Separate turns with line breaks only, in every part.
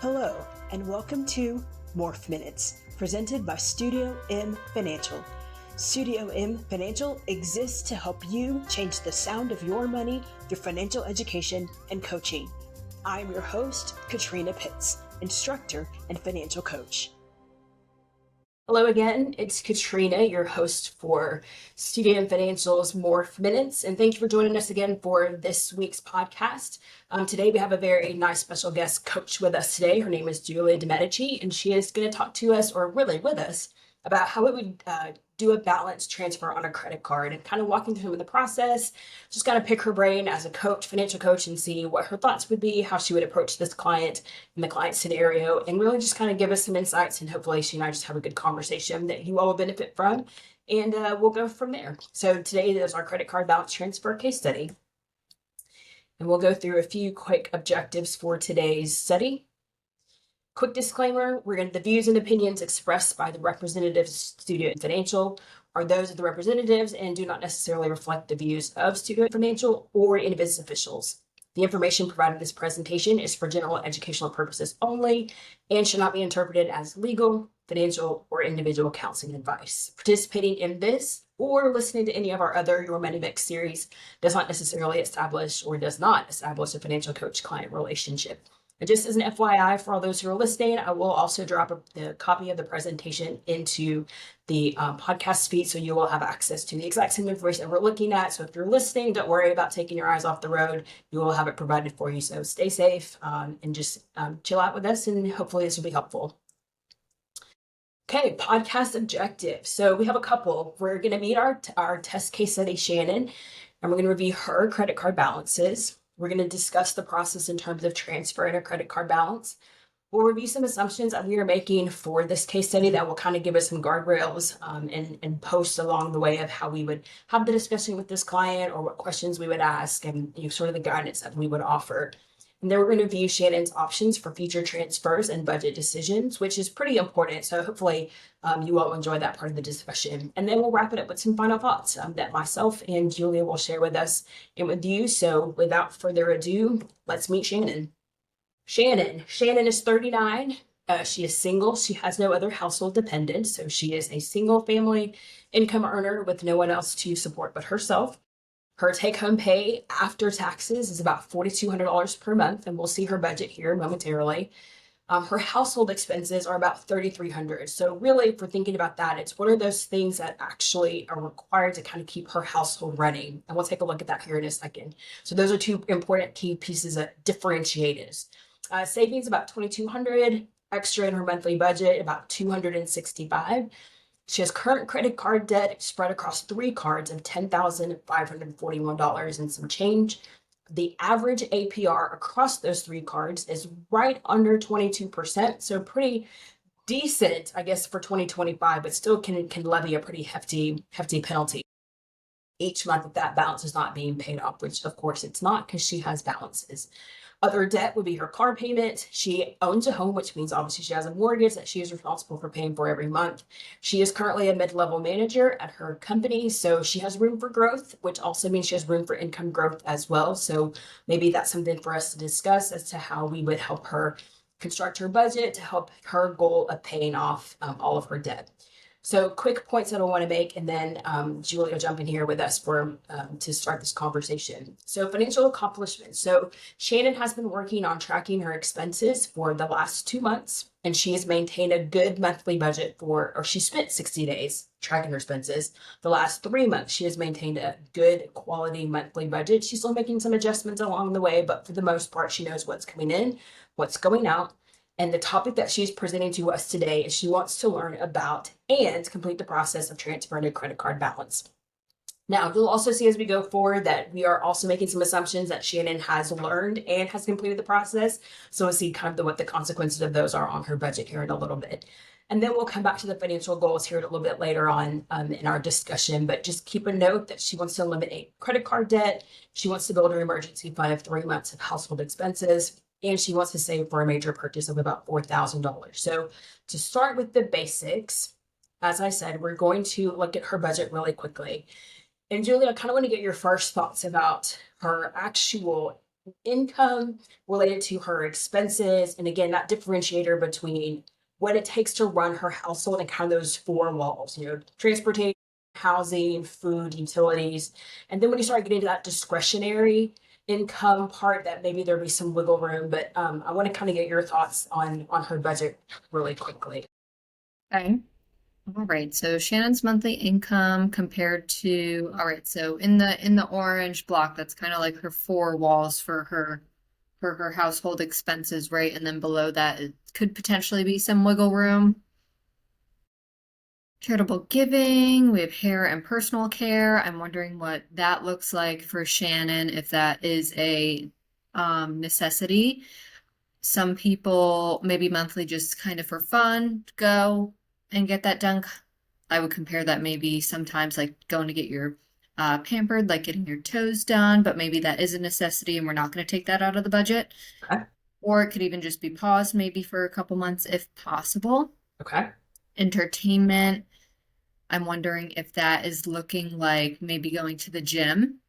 Hello, and welcome to Morph Minutes, presented by Studio M Financial. Studio M Financial exists to help you change the sound of your money through financial education and coaching. I am your host, Katrina Pitts, instructor and financial coach. Hello again, it's Katrina, your host for Studio M Financial's Morph Minutes, and thank you for joining us again for this week's podcast. Today we have a very nice special guest coach with us today. Her name is Julia DiMedici, and she is going to talk to us, or really with us, about how it would do a balance transfer on a credit card and kind of walking through the process, just kind of pick her brain as a coach, financial coach, and see what her thoughts would be, how she would approach this client in the client scenario, and really just kind of give us some insights, and hopefully she and I just have a good conversation that you all will benefit from, and we'll go from there. So today is our credit card balance transfer case study, and we'll go through a few quick objectives for today's study. Quick disclaimer, the views and opinions expressed by the representatives of Studio Financial are those of the representatives and do not necessarily reflect the views of Studio Financial or any business officials. The information provided in this presentation is for general educational purposes only and should not be interpreted as legal, financial, or individual counseling advice. Participating in this or listening to any of our other Your Money Mix series does not necessarily establish or does not establish a financial coach-client relationship. And just as an FYI for all those who are listening, I will also drop a copy of the presentation into the podcast feed, so you will have access to the exact same information that we're looking at. So if you're listening, don't worry about taking your eyes off the road. You will have it provided for you. So stay safe and just chill out with us, and hopefully this will be helpful. Okay, podcast objective. So we have a couple. We're going to meet our test case study, Shannon, and we're going to review her credit card balances. We're going to discuss the process in terms of transferring a credit card balance. We'll review some assumptions that we are making for this case study that will kind of give us some guardrails and posts along the way of how we would have the discussion with this client or what questions we would ask and sort of the guidance that we would offer. And then we're going to review Shannon's options for future transfers and budget decisions, which is pretty important. So hopefully you all enjoy that part of the discussion. And then we'll wrap it up with some final thoughts that myself and Julia will share with us and with you. So without further ado, let's meet Shannon. Shannon is 39. She is single. She has no other household dependents. So she is a single family income earner with no one else to support but herself. Her take-home pay after taxes is about $4,200 per month, and we'll see her budget here momentarily. Her household expenses are about $3,300. So really, if we're thinking about that, it's what are those things that actually are required to kind of keep her household running? And we'll take a look at that here in a second. So those are two important key pieces that differentiate us. Savings about $2,200, extra in her monthly budget about $265. She has current credit card debt spread across 3 cards of $10,541 and some change. The average APR across those 3 cards is right under 22%, so pretty decent, I guess, for 2025, but still can levy a pretty hefty penalty each month if that balance is not being paid off, which of course it's not because she has balances. Other debt would be her car payment. She owns a home, which means obviously she has a mortgage that she is responsible for paying for every month. She is currently a mid-level manager at her company, so she has room for growth, which also means she has room for income growth as well. So maybe that's something for us to discuss as to how we would help her construct her budget to help her goal of paying off all of her debt. So quick points that I want to make, and then Julia will jump in here with us to start this conversation. So financial accomplishments. So Shannon has been working on tracking her expenses for the last 2 months, and she has maintained a good monthly budget she spent 60 days tracking her expenses. The last 3 months, she has maintained a good quality monthly budget. She's still making some adjustments along the way, but for the most part, she knows what's coming in, what's going out. And the topic that she's presenting to us today is she wants to learn about and complete the process of transferring a credit card balance. Now, you'll also see as we go forward that we are also making some assumptions that Shannon has learned and has completed the process. So we'll see kind of what the consequences of those are on her budget here in a little bit. And then we'll come back to the financial goals here a little bit later on in our discussion. But just keep a note that she wants to eliminate credit card debt. She wants to build an emergency fund of 3 months of household expenses. And she wants to save for a major purchase of about $4,000. So to start with the basics, as I said, we're going to look at her budget really quickly. And Julia, I kind of want to get your first thoughts about her actual income related to her expenses. And again, that differentiator between what it takes to run her household and kind of those four walls, transportation, housing, food, utilities. And then when you start getting to that discretionary income part, that maybe there'll be some wiggle room. But I want to kind of get your thoughts on her budget really quickly.
Okay. All right. So Shannon's monthly income compared to, all right, so in the orange block, that's kind of like her four walls for her household expenses, right? And then below that, it could potentially be some wiggle room. Charitable giving, we have hair and personal care. I'm wondering what that looks like for Shannon, if that is a necessity. Some people maybe monthly just kind of for fun, go and get that done. I would compare that maybe sometimes like going to get your pampered, like getting your toes done, but maybe that is a necessity and we're not going to take that out of the budget.
Okay.
Or it could even just be paused maybe for a couple months if possible.
Okay.
Entertainment, I'm wondering if that is looking like maybe going to the gym.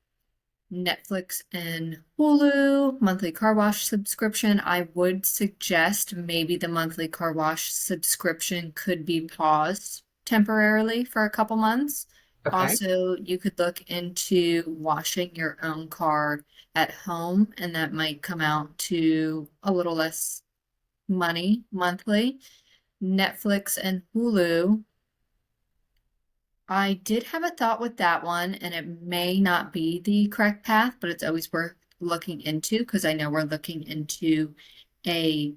Netflix and Hulu, monthly car wash subscription. I would suggest maybe the monthly car wash subscription could be paused temporarily for a couple months.
Okay.
Also, you could look into washing your own car at home, and that might come out to a little less money monthly. Netflix and Hulu, I did have a thought with that one, and it may not be the correct path, but it's always worth looking into because I know we're looking into a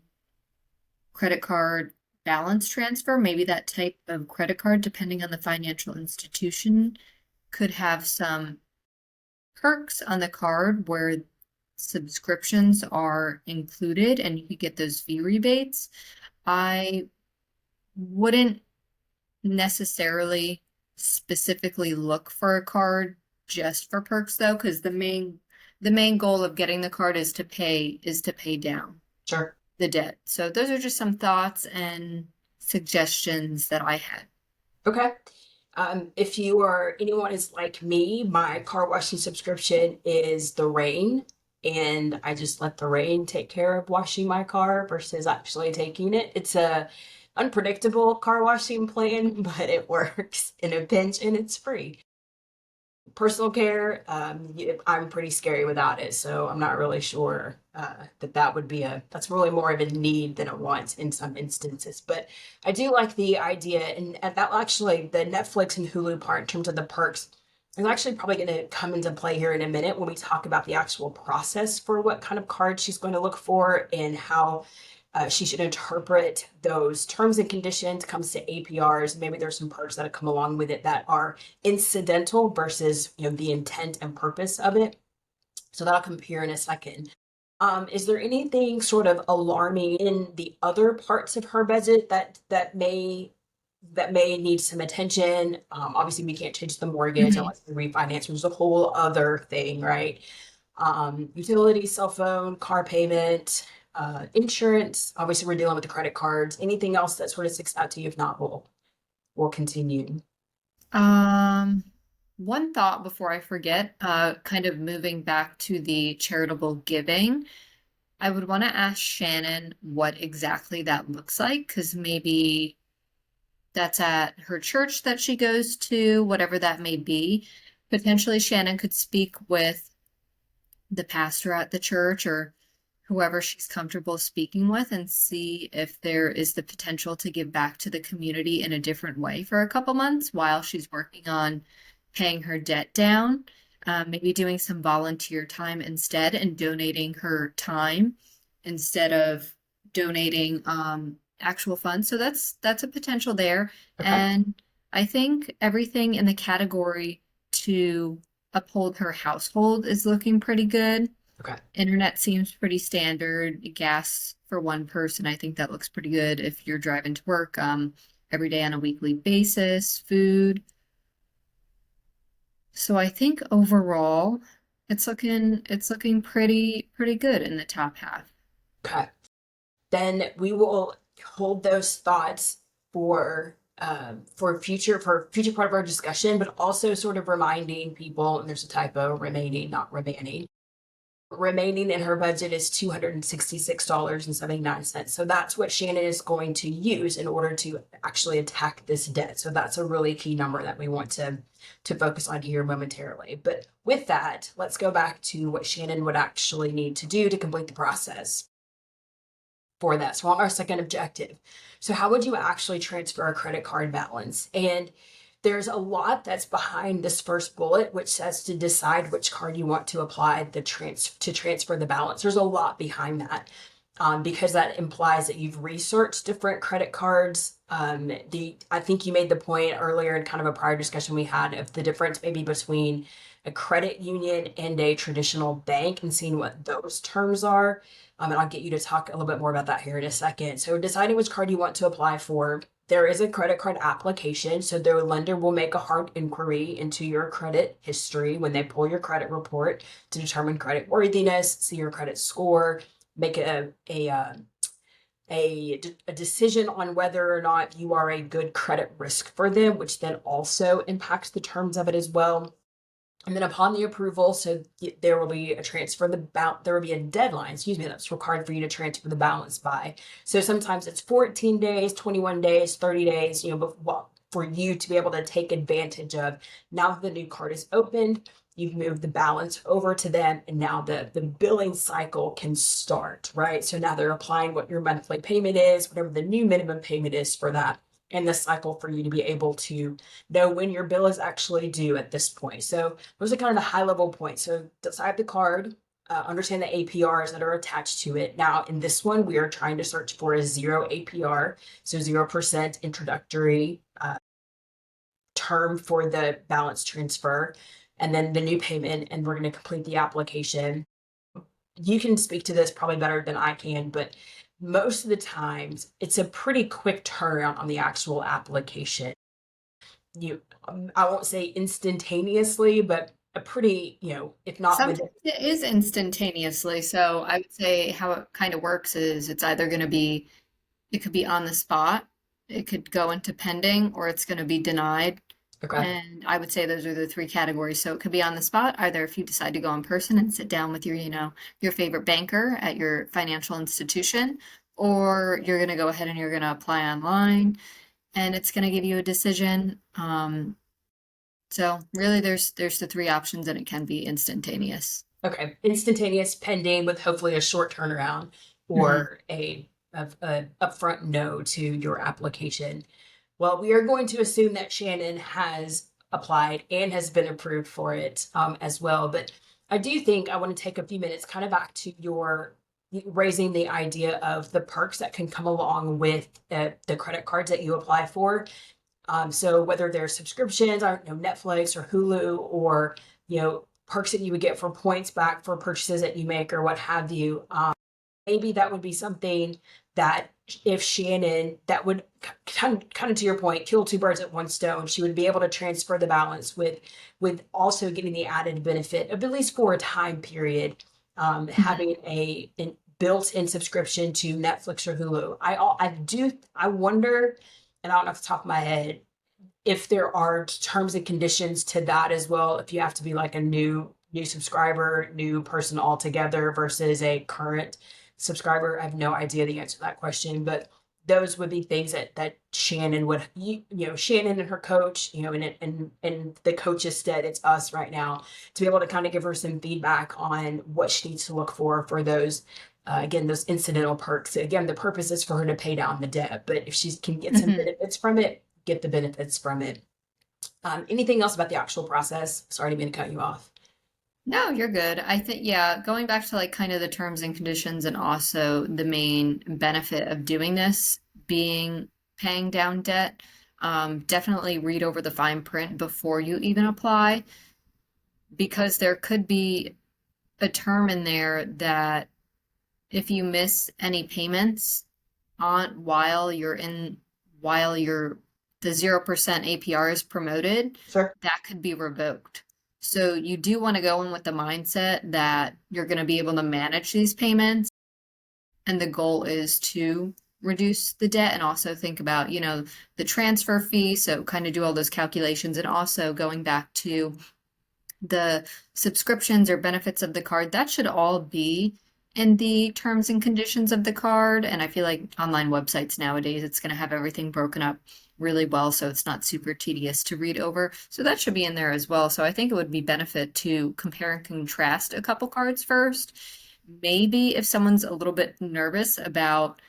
credit card balance transfer. Maybe that type of credit card, depending on the financial institution, could have some perks on the card where subscriptions are included and you could get those fee rebates. I wouldn't necessarily specifically look for a card just for perks though, because the main goal of getting the card is to pay down
Sure.
the debt. So those are just some thoughts and suggestions that I had.
Okay. If you or anyone is like me, my car washing subscription is the rain, and I just let the rain take care of washing my car versus actually taking it. It's a unpredictable car washing plan, but it works in a pinch and it's free. Personal care, I'm pretty scary without it, so I'm not really sure that would be that's really more of a need than a want in some instances. But I do like the idea, and that actually the Netflix and Hulu part in terms of the perks is actually probably going to come into play here in a minute when we talk about the actual process for what kind of card she's going to look for and how she should interpret those terms and conditions comes to APRs. Maybe there's some perks that have come along with it that are incidental versus the intent and purpose of it. So that'll come here in a second. Is there anything sort of alarming in the other parts of her budget that may need some attention? Obviously, we can't change the mortgage
Mhm.
unless we refinance, which is a whole other thing, right? Utility, cell phone, car payment, insurance. Obviously, we're dealing with the credit cards. Anything else that sort of sticks out to you? If not, we'll continue.
Um, One thought before I forget, kind of moving back to the charitable giving, I would want to ask Shannon what exactly that looks like, because maybe that's at her church that she goes to, whatever that may be. Potentially, Shannon could speak with the pastor at the church or whoever she's comfortable speaking with and see if there is the potential to give back to the community in a different way for a couple months while she's working on paying her debt down. Maybe doing some volunteer time instead and donating her time instead of donating actual funds. So that's a potential there.
Okay.
And I think everything in the category to uphold her household is looking pretty good.
Okay.
Internet seems pretty standard. Gas for one person, I think that looks pretty good if you're driving to work every day on a weekly basis. Food. So I think overall, it's looking pretty good in the top half.
Okay. Then we will hold those thoughts for future part of our discussion, but also sort of reminding people, and there's a typo, remaining, not remaining. Remaining in her budget is $266.79. So that's what Shannon is going to use in order to actually attack this debt. So that's a really key number that we want to focus on here momentarily. But with that, let's go back to what Shannon would actually need to do to complete the process for that. So on our second objective. So how would you actually transfer a credit card balance? And there's a lot that's behind this first bullet, which says to decide which card you want to apply to transfer the balance. There's a lot behind that. Because that implies that you've researched different credit cards. I think you made the point earlier in kind of a prior discussion we had of the difference maybe between a credit union and a traditional bank and seeing what those terms are. And I'll get you to talk a little bit more about that here in a second. So deciding which card you want to apply for. There is a credit card application, so the lender will make a hard inquiry into your credit history when they pull your credit report to determine credit worthiness, see your credit score, make a decision on whether or not you are a good credit risk for them, which then also impacts the terms of it as well. And then upon the approval, so there will be a there will be a deadline, that's required for you to transfer the balance by. So sometimes it's 14 days, 21 days, 30 days, for you to be able to take advantage of. Now that the new card is opened, you've moved the balance over to them, and now the billing cycle can start, right? So now they're applying what your monthly payment is, whatever the new minimum payment is for that, and the cycle for you to be able to know when your bill is actually due at this point. So those are kind of the high level points. So decide the card, understand the APRs that are attached to it. Now in this one, we are trying to search for a 0 APR, so 0% introductory term for the balance transfer, and then the new payment, and we're going to complete the application. You can speak to this probably better than I can, but most of the times it's a pretty quick turnaround on the actual application. I won't say instantaneously, but a pretty, if not
Sometimes it is instantaneously. So I would say how it kind of works is it's either going to be, it could be on the spot, it could go into pending, or it's going to be denied.
Okay.
And I would say those are the three categories. So it could be on the spot, either if you decide to go in person and sit down with your favorite banker at your financial institution, or you're going to go ahead and you're going to apply online, and it's going to give you a decision. So really there's the three options, and it can be instantaneous.
Okay. Instantaneous, pending, with hopefully a short turnaround, or a upfront no to your application. Well, we are going to assume that Shannon has applied and has been approved for it as well. But I do think I want to take a few minutes kind of back to your raising the idea of the perks that can come along with the credit cards that you apply for. So whether they're subscriptions, I don't know, Netflix or Hulu, or, perks that you would get for points back for purchases that you make or what have you. Maybe that would be something that if Shannon, that would kind of to your point, kill two birds at one stone. She would be able to transfer the balance with also getting the added benefit of, at least for a time period, having a built-in subscription to Netflix or Hulu. I wonder, and I don't know off the top of my head, if there are terms and conditions to that as well, if you have to be like a new subscriber, new person altogether versus a current subscriber. I have no idea the answer to that question, but those would be things that Shannon would, Shannon and her coach, and the coach's stead, it's us right now, to be able to kind of give her some feedback on what she needs to look for those, again, those incidental perks. Again, the purpose is for her to pay down the debt, but if she can get some benefits from it, get the benefits from it. Anything else about the actual process? Sorry to cut you off.
No, you're good. I think, yeah, going back to like kind of the terms and conditions, and also the main benefit of doing this being paying down debt, definitely read over the fine print before you even apply, because there could be a term in there that if you miss any payments on while the 0% APR is promoted,
Sure.
that could be revoked. So you do want to go in with the mindset that you're going to be able to manage these payments, and the goal is to reduce the debt, and also think about, the transfer fee. So kind of do all those calculations, and also going back to the subscriptions or benefits of the card, that should all be in the terms and conditions of the card. And I feel like online websites nowadays, it's going to have everything broken up really well, so it's not super tedious to read over. So that should be in there as well. So I think it would be benefit to compare and contrast a couple cards first. Maybe if someone's a little bit nervous about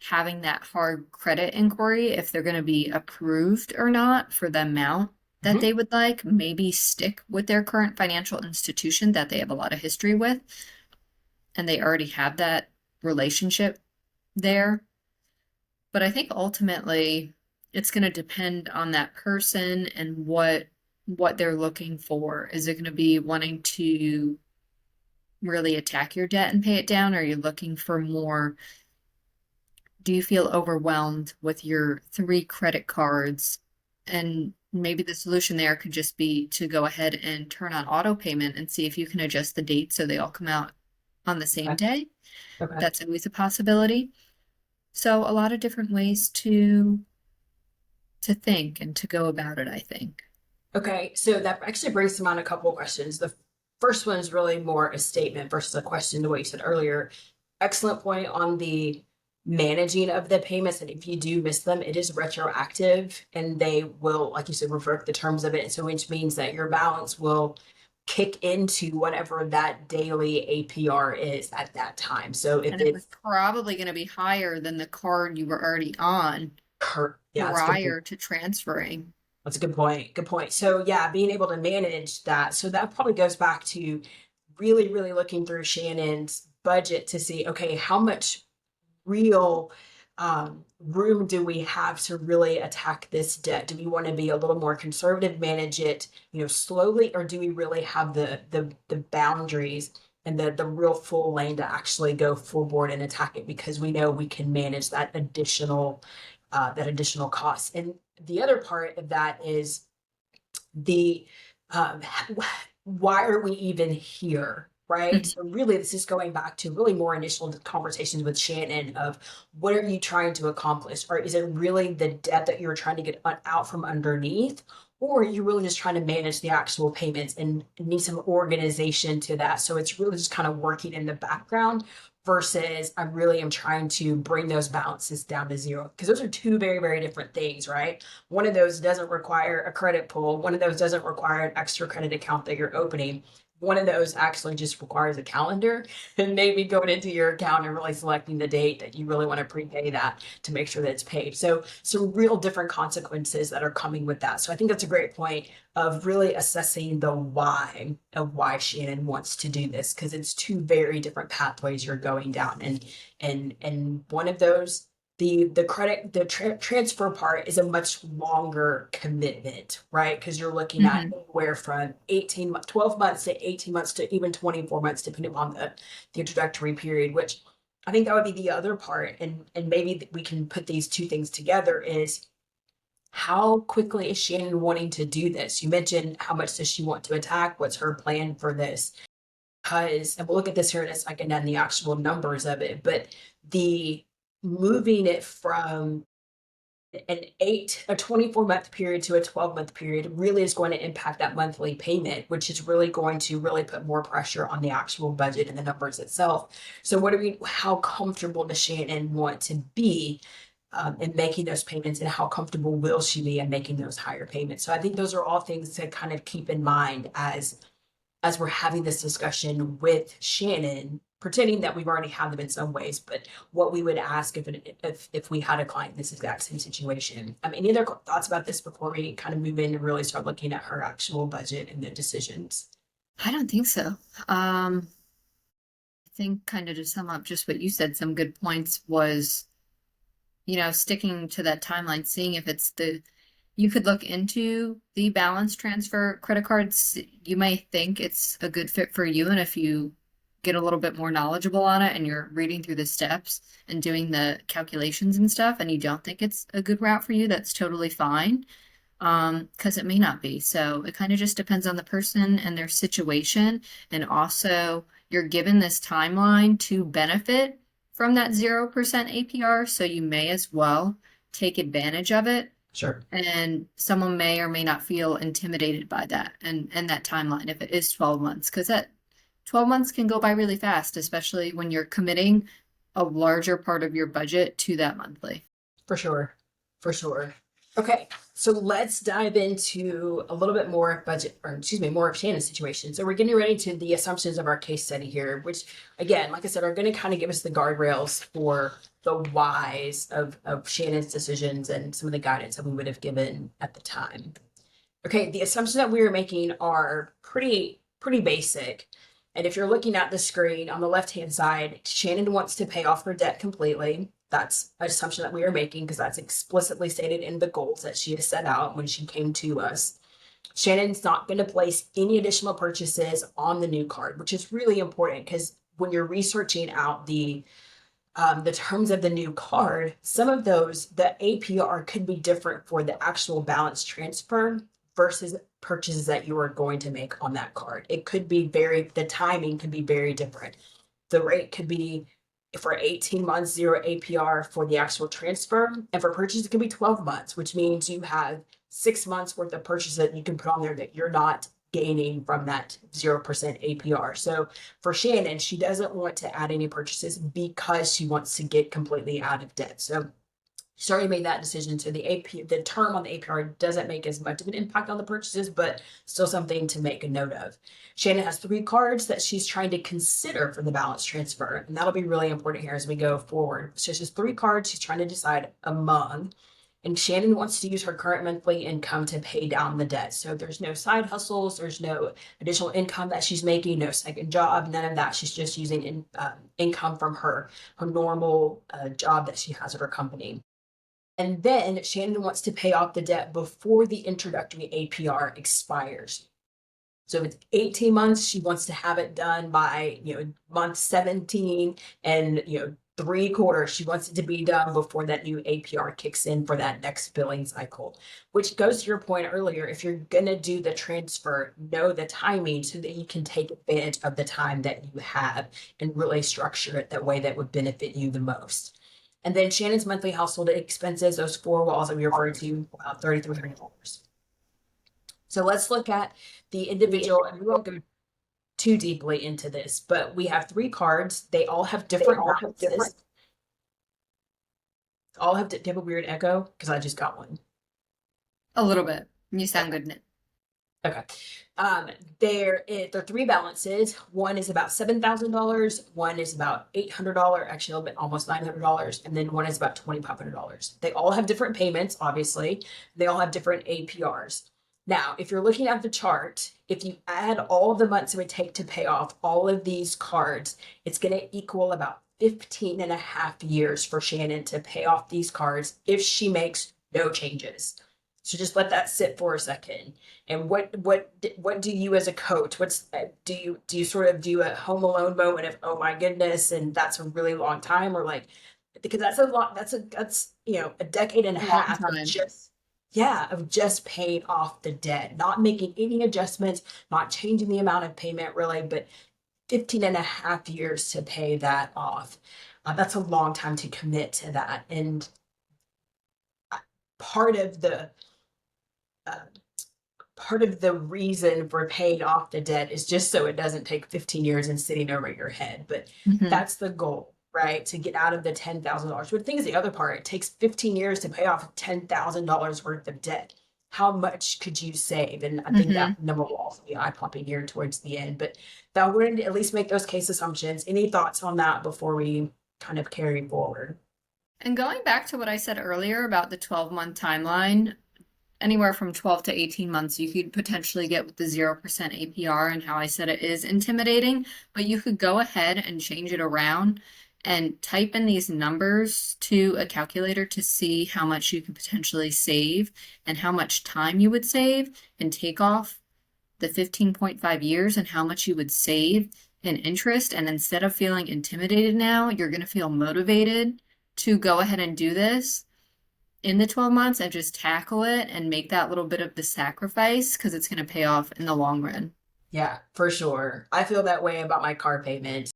having that hard credit inquiry, if they're going to be approved or not for the amount that
Mhm.
they would like, maybe stick with their current financial institution that they have a lot of history with and they already have that relationship there. But I think ultimately it's going to depend on that person and what they're looking for. Is it going to be wanting to really attack your debt and pay it down? Or are you looking for more? Do you feel overwhelmed with your 3 credit cards? And maybe the solution there could just be to go ahead and turn on auto payment and see if you can adjust the date so they all come out on the same
Okay.
day.
Okay.
That's always a possibility. So a lot of different ways to think and to go about it, I think.
Okay, so that actually brings to mind a couple of questions. The first one is really more a statement versus a question, the way you said earlier. Excellent point on the managing of the payments. And if you do miss them, it is retroactive and they will, like you said, revert the terms of it. So which means that your balance will kick into whatever that daily APR is at that time. So if
And it was
it's
probably going to be higher than the card you were already on
yeah, that's a good point.
prior to transferring.
That's a good point. Good point. So yeah, being able to manage that. So that probably goes back to really, really looking through Shannon's budget to see, okay, how much real room do we have to really attack this debt? Do we want to be a little more conservative, manage it, slowly, or do we really have the boundaries and the real full lane to actually go full board and attack it because we know we can manage that additional cost. And the other part of that is the um, why are we even here? Right.
Mhm.
So really, this is going back to really more initial conversations with Shannon of what are you trying to accomplish? Or is it really the debt that you're trying to get out from underneath? Or are you really just trying to manage the actual payments and need some organization to that? So it's really just kind of working in the background versus I really am trying to bring those balances down to zero. Because those are two very, very different things, right? One of those doesn't require a credit pull. One of those doesn't require an extra credit account that you're opening. One of those actually just requires a calendar and maybe going into your account and really selecting the date that you really want to prepay that to make sure that it's paid. So some real different consequences that are coming with that. So I think that's a great point of really assessing the why of why Shannon wants to do this because it's two very different pathways you're going down. And one of those transfer part is a much longer commitment, right? Because you're looking at
Mhm.
anywhere from 12 months to 18 months to even 24 months, depending on the introductory period, which I think that would be the other part. And maybe we can put these two things together is how quickly is Shannon wanting to do this? You mentioned how much does she want to attack? What's her plan for this? Because, and we'll look at this here in a second and the actual numbers of it, but the moving it from a 24-month period to a 12-month period really is going to impact that monthly payment, which is really going to really put more pressure on the actual budget and the numbers itself. So how comfortable does Shannon want to be in making those payments and how comfortable will she be in making those higher payments? So I think those are all things to kind of keep in mind as we're having this discussion with Shannon, pretending that we've already had them in some ways, but what we would ask if we had a client in this exact same situation. Any other thoughts about this before we kind of move in and really start looking at her actual budget and the decisions?
I don't think so. I think kind of to sum up just what you said, some good points was, sticking to that timeline, seeing if it's you could look into the balance transfer credit cards. You may think it's a good fit for you. And if you get a little bit more knowledgeable on it and you're reading through the steps and doing the calculations and stuff, and you don't think it's a good route for you, that's totally fine. Because it may not be. So it kind of just depends on the person and their situation. And also, you're given this timeline to benefit from that 0% APR. So you may as well take advantage of it
Sure.
And someone may or may not feel intimidated by that and that timeline if it is 12 months, because that 12 months can go by really fast, especially when you're committing a larger part of your budget to that monthly.
For sure. For sure. Okay, so let's dive into a little bit more budget, or excuse me, more of Shannon's situation. So we're getting ready to the assumptions of our case study here, which again, like I said, are going to kind of give us the guardrails for the whys of Shannon's decisions and some of the guidance that we would have given at the time. Okay, the assumptions that we are making are pretty basic. And if you're looking at the screen on the left-hand side, Shannon wants to pay off her debt completely. That's an assumption that we are making because that's explicitly stated in the goals that she has set out when she came to us. Shannon's not going to place any additional purchases on the new card, which is really important because when you're researching out the terms of the new card, some of those, the APR could be different for the actual balance transfer versus purchases that you are going to make on that card. It could be the timing could be very different. The rate could be for 18 months, 0 APR for the actual transfer. And for purchase, it could be 12 months, which means you have 6 months worth of purchase that you can put on there that you're not gaining from that 0% APR. So for Shannon, she doesn't want to add any purchases because she wants to get completely out of debt. So she's already made that decision. So the term on the APR doesn't make as much of an impact on the purchases, but still something to make a note of. Shannon has 3 cards that she's trying to consider for the balance transfer, and that'll be really important here as we go forward. So she has 3 cards she's trying to decide among. And Shannon wants to use her current monthly income to pay down the debt. So there's no side hustles, there's no additional income that she's making, no second job, none of that. She's just using income from her normal job that she has at her company. And then Shannon wants to pay off the debt before the introductory APR expires. So if it's 18 months, she wants to have it done by, month 17 and, 3/4. She wants it to be done before that new APR kicks in for that next billing cycle, which goes to your point earlier. If you're going to do the transfer, know the timing so that you can take advantage of the time that you have and really structure it that way that would benefit you the most. And then Shannon's monthly household expenses, those 4 walls that we referred to, about $3,300. So let's look at the individual, and we won't go too deeply into this, but we have 3 cards. They all have different balances. All have, do you have a weird echo? Because I just got one.
A little bit. You sound good, Nick.
Okay. There are 3 balances. One is about $7,000. One is about $800, actually a little bit, almost $900, and then one is about $2,500. They all have different payments, obviously. They all have different APRs. Now, if you're looking at the chart, if you add all the months it would take to pay off all of these cards, it's going to equal about 15 and a half years for Shannon to pay off these cards if she makes no changes. So just let that sit for a second. And what do you as a coach? Do you sort of do a home alone moment of, oh my goodness, and that's a really long time, or like, because that's a lot. That's a decade and a half of just paying off the debt, not making any adjustments, not changing the amount of payment really, but 15 and a half years to pay that off. That's a long time to commit to that. And part of the reason for paying off the debt is just so it doesn't take 15 years and sitting over your head. But that's the goal, right? To get out of the $10,000. But the thing is, the other part, it takes 15 years to pay off $10,000 worth of debt. How much could you save? And I think that number will also be eye-popping here towards the end. But that would at least make those case assumptions. Any thoughts on that before we kind of carry forward?
And going back to what I said earlier about the 12-month timeline, anywhere from 12 to 18 months, you could potentially get with the 0% APR, and how I said it is intimidating, but you could go ahead and change it around and type in these numbers to a calculator to see how much you could potentially save and how much time you would save, and take off the 15.5 years and how much you would save in interest. And instead of feeling intimidated now, you're going to feel motivated to go ahead and do this in the 12 months and just tackle it and make that little bit of the sacrifice, because it's going to pay off in the long run.
Yeah, for sure. I feel that way about my car payment.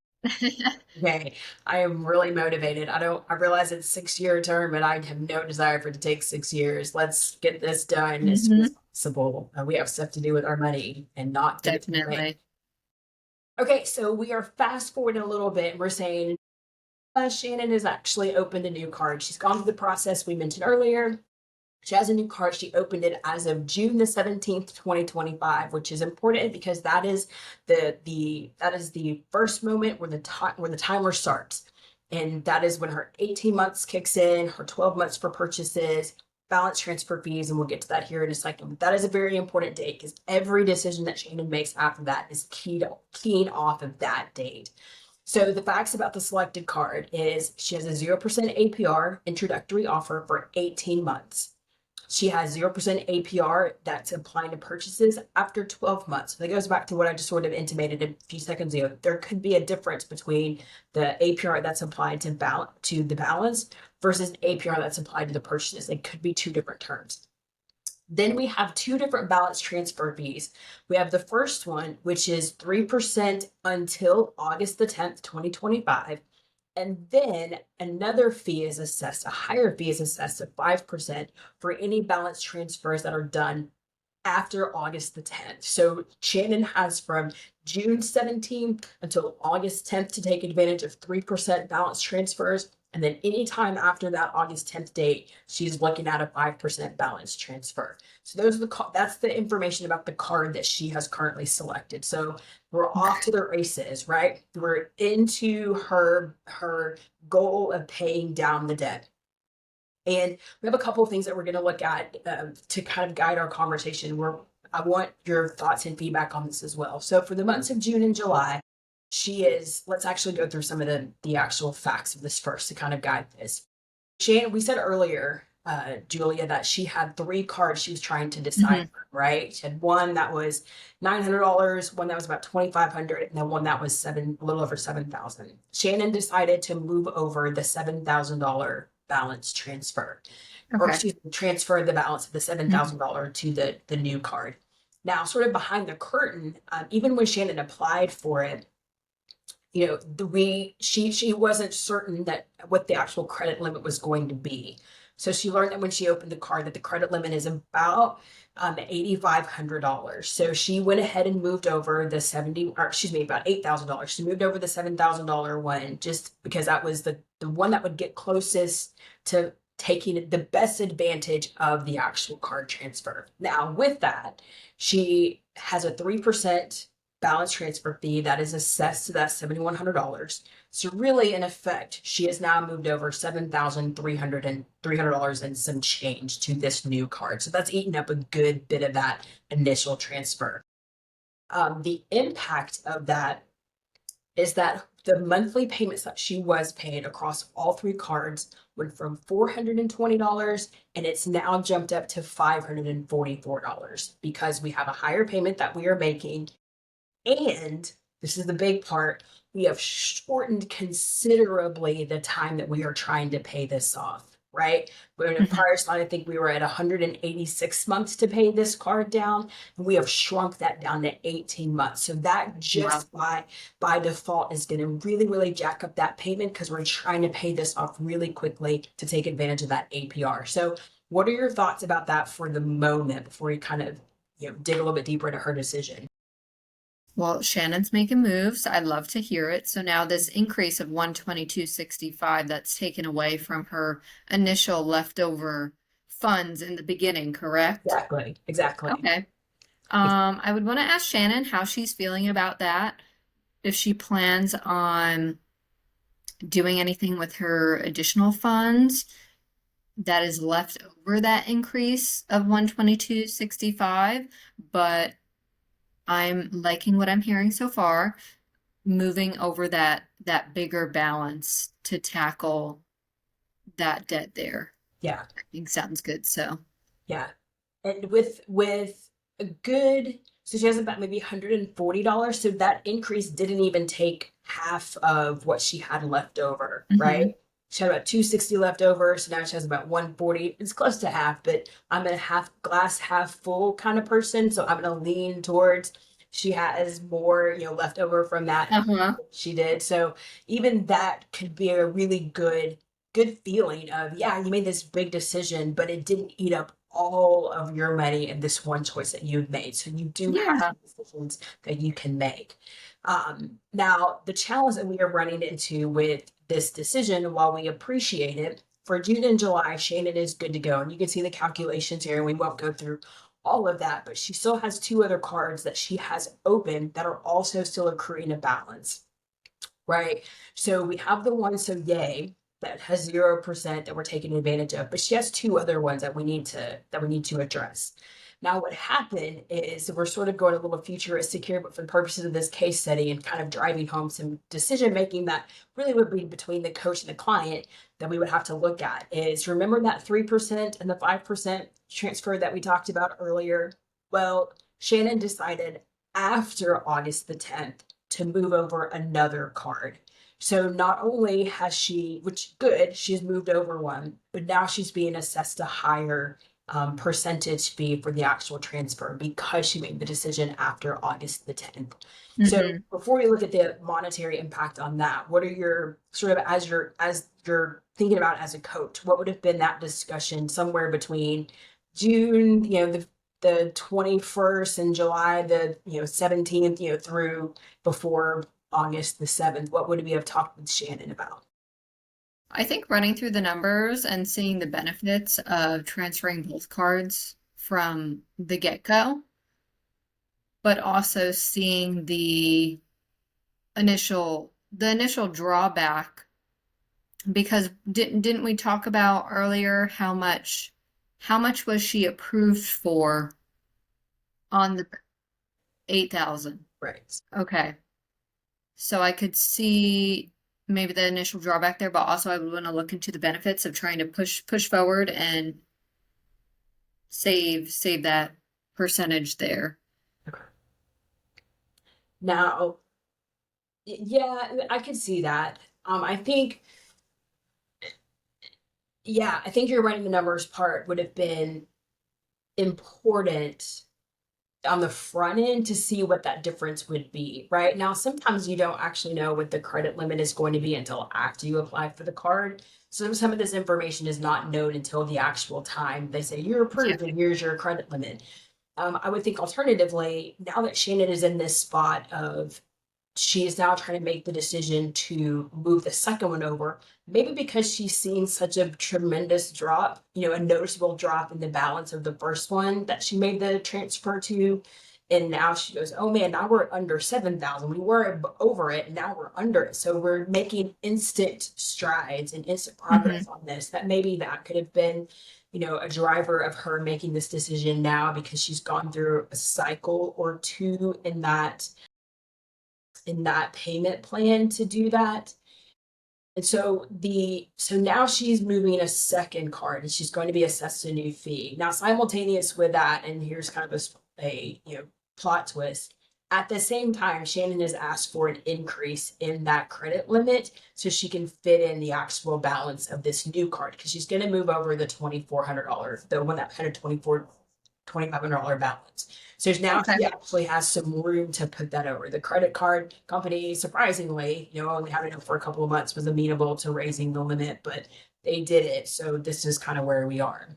Okay, I am really motivated. I realize it's 6 year term, and I have no desire for it to take 6 years. Let's get this done as soon as
Hmm.
possible. We have stuff to do with our money and not give it to the bank.
Definitely.
Okay, so we are fast forwarding a little bit. We're saying Shannon has actually opened a new card. She's gone through the process we mentioned earlier. She has a new card. She opened it as of June the 17th, 2025, which is important because that is the first moment where the timer starts. And that is when her 18 months kicks in, her 12 months for purchases, balance transfer fees, and we'll get to that here in a second. But that is a very important date because every decision that Shannon makes after that is keyed off of that date. So the facts about the selected card is she has a 0% APR introductory offer for 18 months. She has 0% APR that's applying to purchases after 12 months. So that goes back to what I just sort of intimated a few seconds ago. There could be a difference between the APR that's applied to the balance versus APR that's applied to the purchases. They could be two different terms. Then we have two different balance transfer fees. We have the first one, which is 3% until August the 10th, 2025. And then another fee is assessed, a higher fee is assessed at 5% for any balance transfers that are done after August the 10th. So Shannon has from June 17th until August 10th to take advantage of 3% balance transfers. And then anytime after that August 10th date, she's looking at a 5% balance transfer. So that's the information about the card that she has currently selected. So we're off to the races, right? We're into her goal of paying down the debt. And we have a couple of things that we're going to look at to kind of guide our conversation. I want your thoughts and feedback on this as well. So for the months of June and July, let's actually go through some of the actual facts of this first to kind of guide this. Shannon, we said earlier, Julia, that she had three cards she was trying to decide,
Hmm.
right? She had one that was $900, one that was about $2,500, and then one that was a little over 7,000. Shannon decided to move over the $7,000 balance transfer, or
Okay.
excuse me, transfer the balance of the
Mhm.
$7,000 to the new card. Now, sort of behind the curtain, even when Shannon applied for it, she wasn't certain that what the actual credit limit was going to be. So she learned that when she opened the card that the credit limit is about $8,500. So she went ahead and moved over the 70, or excuse me, about $8,000. She moved over the $7,000 one just because that was the one that would get closest to taking the best advantage of the actual card transfer. Now, with that, she has a 3% balance transfer fee that is assessed to that $7,100. So really, in effect, she has now moved over $7,300 and some change to this new card. So that's eaten up a good bit of that initial transfer. The impact of that is that the monthly payments that she was paying across all three cards went from $420 and it's now jumped up to $544 because we have a higher payment that we are making, and this is the big part, we have shortened considerably the time that we are trying to pay this off, right? But in a
Mhm.
prior slide, I think we were at 186 months to pay this card down, and we have shrunk that down to 18 months. So that
Wow.
just by default is going to really, really jack up that payment because we're trying to pay this off really quickly to take advantage of that APR. So what are your thoughts about that for the moment before you kind of dig a little bit deeper into her decision?
Well, Shannon's making moves. I love to hear it. So now this increase of 122.65 that's taken away from her initial leftover funds in the beginning, correct?
Exactly, exactly.
Okay. I would want to ask Shannon how she's feeling about that. If she plans on doing anything with her additional funds that is left over that increase of 122.65, but I'm liking what I'm hearing so far, moving over that bigger balance to tackle that debt there.
Yeah,
I think sounds good. So,
yeah. And with a good, so she has about maybe $140. So that increase didn't even take half of what she had left over, right?
mhm.
She had about 260 left over, so now she has about 140. It's close to half, but I'm a half glass half full kind of person, so I'm gonna lean towards she has more, left over from that
Uh-huh.
she did. So even that could be a really good feeling of, yeah, you made this big decision, but it didn't eat up all of your money in this one choice that you've made. So you do have
Yeah.
decisions that you can make. Now, the challenge that we are running into with this decision, while we appreciate it, for June and July, Shannon is good to go. And you can see the calculations here, and we won't go through all of that, but she still has two other cards that she has open that are also still accruing a balance, right? So we have the one, so yay, that has 0% that we're taking advantage of, but she has two other ones that we need to address. Now, what happened is we're sort of going a little futuristic here, but for the purposes of this case study and kind of driving home some decision making that really would be between the coach and the client that we would have to look at is, remember that 3% and the 5% transfer that we talked about earlier? Well, Shannon decided after August the 10th to move over another card. So not only has she, which good, she's moved over one, but now she's being assessed a higher percentage fee for the actual transfer because she made the decision after August the 10th. So
Hmm.
before we look at the monetary impact on that, what are your sort of, as you're thinking about it as a coach, what would have been that discussion somewhere between June, the 21st, and July the 17th, through before August the 7th? What would we have talked with Shannon about?
I think running through the numbers and seeing the benefits of transferring both cards from the get-go, but also seeing the initial drawback, because didn't we talk about earlier how much was she approved for on the 8,000?
Right.
Okay. So I could see maybe the initial drawback there, but also I would want to look into the benefits of trying to push forward and save that percentage there.
Okay. Now, yeah, I could see that. I think, yeah, I think your running the numbers part would have been important on the front end to see what that difference would be. Right now, sometimes you don't actually know what the credit limit is going to be until after you apply for the card. So some of this information is not known until the actual time they say you're
Yeah.
approved and here's your credit limit. I would think alternatively, now that Shannon is in this spot of, she is now trying to make the decision to move the second one over, maybe because she's seen such a tremendous drop, a noticeable drop in the balance of the first one that she made the transfer to. And now she goes, oh man, now we're under 7,000. We were over it, and now we're under it. So we're making instant strides and instant progress on this. That maybe that could have been, a driver of her making this decision now, because she's gone through a cycle or two in that payment plan to do that. And so now she's moving a second card, and she's going to be assessed a new fee. Now, simultaneous with that, and here's kind of a plot twist. At the same time, Shannon has asked for an increase in that credit limit so she can fit in the actual balance of this new card, because she's going to move over the $2,400, the one that had a $2,500 balance. So now
Okay.
she actually has some room to put that over. The credit card company, surprisingly, only having it for a couple of months, was amenable to raising the limit, but they did it. So this is kind of where we are.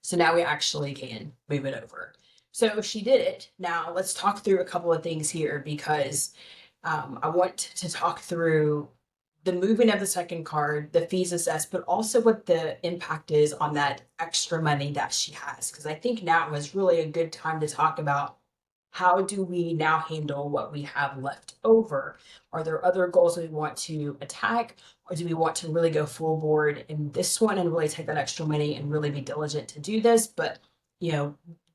So now we actually can move it over. So she did it. Now let's talk through a couple of things here, because I want to talk through the moving of the second card, the fees assessed, but also what the impact is on that extra money that she has. Because I think now is really a good time to talk about, how do we now handle what we have left over? Are there other goals we want to attack, or do we want to really go full board in this one and really take that extra money and really be diligent to do this? But,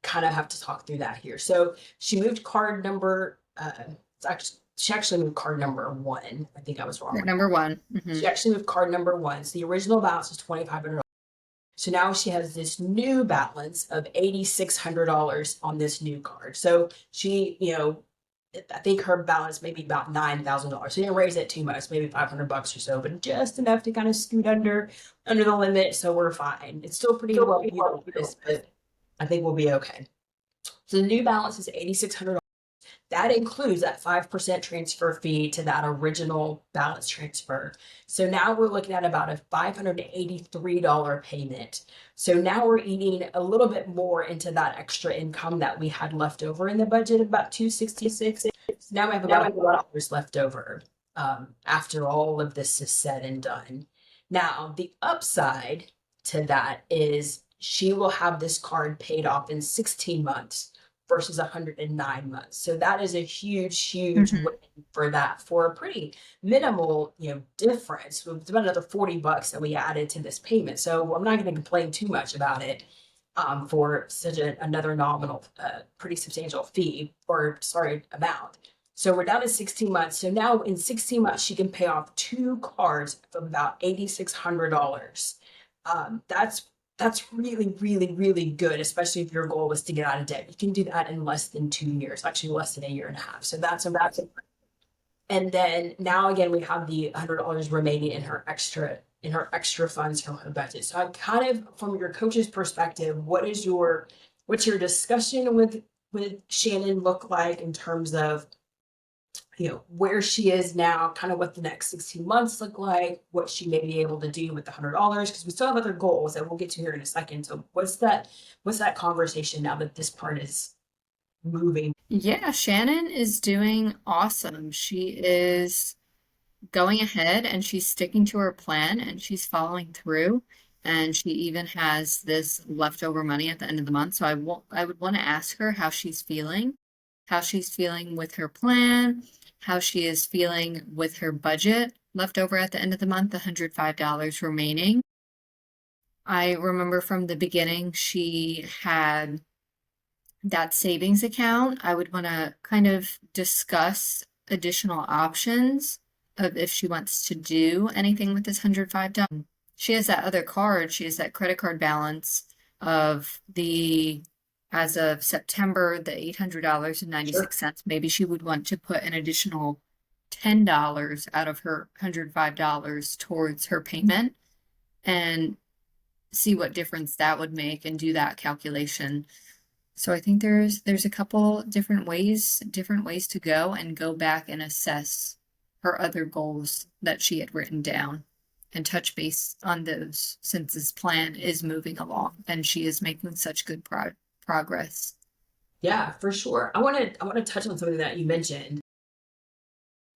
kind of have to talk through that here. So she moved card number, she actually moved card number one. I think I was wrong.
Number one.
She actually moved card number one. So the original balance was $2,500. So now she has this new balance of $8,600 on this new card. So she, I think her balance may be about $9,000. She didn't raise it too much, maybe $500 or so, but just enough to kind of scoot under the limit. So we're fine. It's still pretty well utilized, but I think we'll be okay. So the new balance is $8,600. that includes that 5% transfer fee to that original balance transfer. So now we're looking at about a $583 payment. So now we're eating a little bit more into that extra income that we had left over in the budget, about 266. So now we have about $100 left over after all of this is said and done. Now, the upside to that is she will have this card paid off in 16 months versus 109 months. So that is a huge win for that, for a pretty minimal, difference. It's about another $40 that we added to this payment. So I'm not going to complain too much about it for such another nominal, pretty substantial fee, or sorry, amount. So we're down to 16 months. So now in 16 months, she can pay off 2 cards of about $8,600. That's really good, especially if your goal was to get out of debt. You can do that in less than 2 years, actually less than a year and a half. So that's and then now again, we have the $100 remaining in her extra funds from her budget. So I kind of, from your coach's perspective, what's your discussion with Shannon look like in terms of where she is now, kind of what the next 16 months look like, what she may be able to do with the $100, because we still have other goals that we'll get to here in a second. So what's that conversation now that this part is moving?
Yeah, Shannon is doing awesome. She is going ahead and she's sticking to her plan and she's following through. And she even has this leftover money at the end of the month. So I would want to ask her how she's feeling with her plan, how she is feeling with her budget left over at the end of the month, the $105 remaining. I remember from the beginning she had that savings account. I would want to kind of discuss additional options of if she wants to do anything with this $105. She has that other card. She has that credit card balance of as of September, the $800.96. Sure. Maybe she would want to put an additional $10 out of her $105 towards her payment and see what difference that would make and do that calculation. So I think there's a couple different ways to go and go back and assess her other goals that she had written down and touch base on those, since this plan is moving along and she is making such good progress.
Yeah, for sure. I want to touch on something that you mentioned.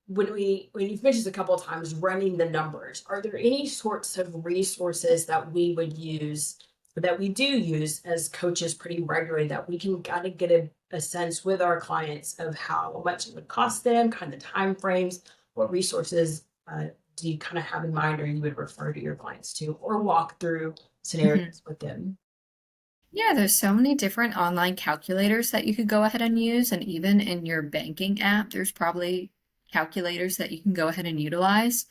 When you've mentioned a couple of times running the numbers, are there any sorts of resources that we would use, or that we do use as coaches pretty regularly, that we can kind of get a sense with our clients of how much it would cost them, kind of the time frames? What resources do you kind of have in mind, or you would refer to your clients to, or walk through scenarios with them?
Yeah, there's so many different online calculators that you could go ahead and use, and even in your banking app, there's probably calculators that you can go ahead and utilize.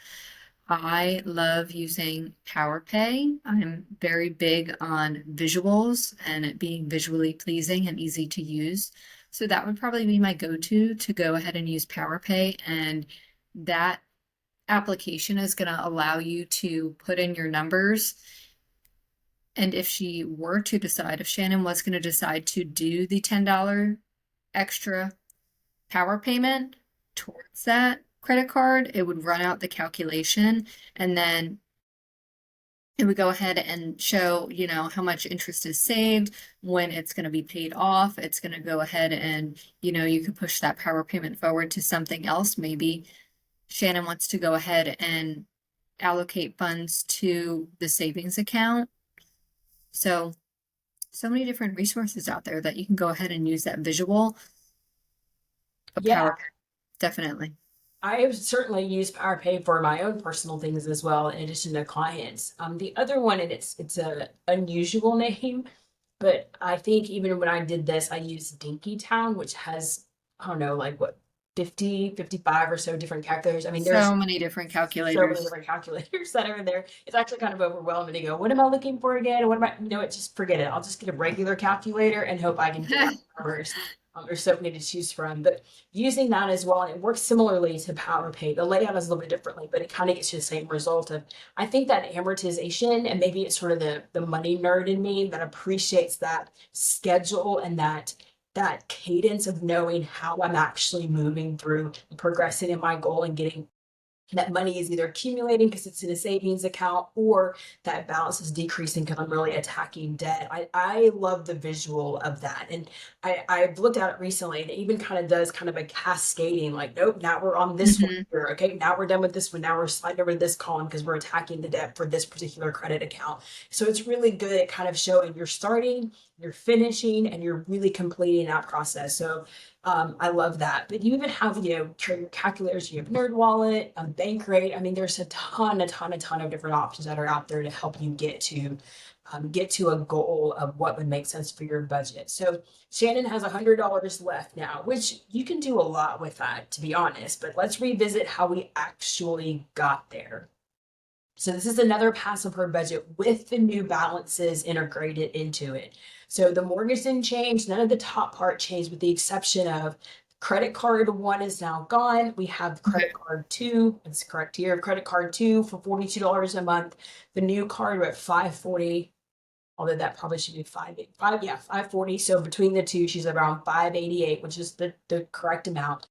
I love using PowerPay. I'm very big on visuals and it being visually pleasing and easy to use. So that would probably be my go-to, to go ahead and use PowerPay, and that application is going to allow you to put in your numbers. And if Shannon was going to decide to do the $10 extra power payment towards that credit card, it would run out the calculation, and then it would go ahead and show, how much interest is saved, when it's going to be paid off. It's going to go ahead and, you could push that power payment forward to something else. Maybe Shannon wants to go ahead and allocate funds to the savings account. So many different resources out there that you can go ahead and use that visual.
Yeah,
definitely.
I have certainly used PowerPay for my own personal things as well, in addition to clients. The other one, and it's a unusual name, but I think even when I did this, I used Dinky Town, which has, I don't know, like what, 50, 55 or so different calculators. I mean, there's
so many different calculators.
So many different calculators that are in there. It's actually kind of overwhelming to go, what am I looking for again? What am I, just forget it. I'll just get a regular calculator and hope I can get numbers. There's so many to choose from, but using that as well, and it works similarly to PowerPay. The layout is a little bit differently, but it kind of gets you the same result of, I think that amortization, and maybe it's sort of the money nerd in me that appreciates that schedule and that that cadence of knowing how I'm actually moving through, progressing in my goal and getting that money is either accumulating because it's in a savings account, or that balance is decreasing because I'm really attacking debt. I love the visual of that. And I've looked at it recently, and it even kind of does kind of a cascading, like, nope, now we're on this one
Mm-hmm.
here. Okay, now we're done with this one. Now we're sliding over to this column because we're attacking the debt for this particular credit account. So it's really good at kind of showing you're starting, you're finishing, and you're really completing that process. So I love that. But you even have, your calculators, you have NerdWallet, Bankrate. I mean, there's a ton of different options that are out there to help you get to a goal of what would make sense for your budget. So Shannon has $100 left now, which you can do a lot with that, to be honest. But let's revisit how we actually got there. So this is another pass of her budget with the new balances integrated into it. So the mortgage didn't change. None of the top part changed with the exception of credit card one is now gone. We have credit card two. It's correct here. Credit card two for $42 a month. The new card, we're at $540. Although that probably should be 540. So between the two, she's around 588, which is the correct amount.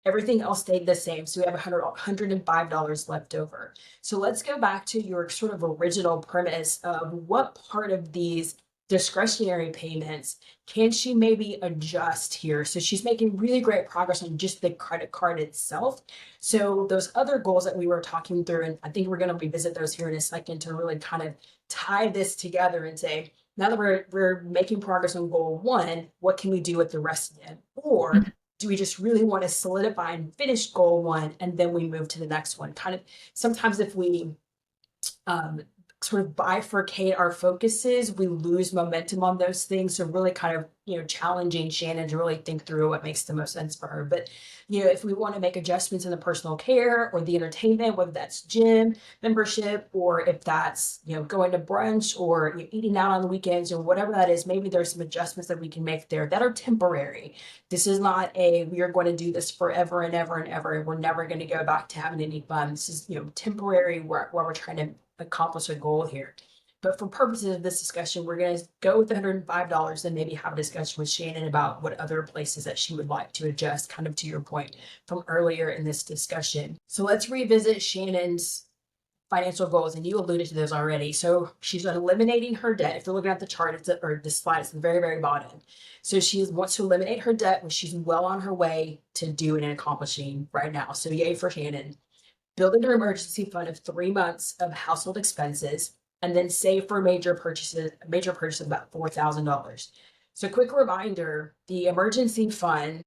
Everything else stayed the same. So we have $105 left over. So let's go back to your sort of original premise of what part of these discretionary payments can she maybe adjust here? So she's making really great progress on just the credit card itself. So those other goals that we were talking through, and I think we're going to revisit those here in a second to really kind of tie this together and say, now that we're making progress on goal one, what can we do with the rest of it? Or do we just really want to solidify and finish goal one and then we move to the next one? Kind of sometimes if we sort of bifurcate our focuses, we lose momentum on those things. So really kind of, challenging Shannon to really think through what makes the most sense for her. But, if we want to make adjustments in the personal care or the entertainment, whether that's gym membership, or if that's, going to brunch or eating out on the weekends or whatever that is, maybe there's some adjustments that we can make there that are temporary. This is not we are going to do this forever and ever and ever. We're never going to go back to having any fun. This is, temporary where we're trying to accomplish a goal here. But for purposes of this discussion, we're going to go with $105 and maybe have a discussion with Shannon about what other places that she would like to adjust, kind of to your point from earlier in this discussion. So let's revisit Shannon's financial goals, and you alluded to those already. So she's eliminating her debt. If you're looking at the chart, or the slide, it's at the very, very bottom. So she wants to eliminate her debt, which she's well on her way to doing and accomplishing right now. So yay for Shannon. Building her emergency fund of 3 months of household expenses, and then save for major purchases of about $4,000. So quick reminder, the emergency fund,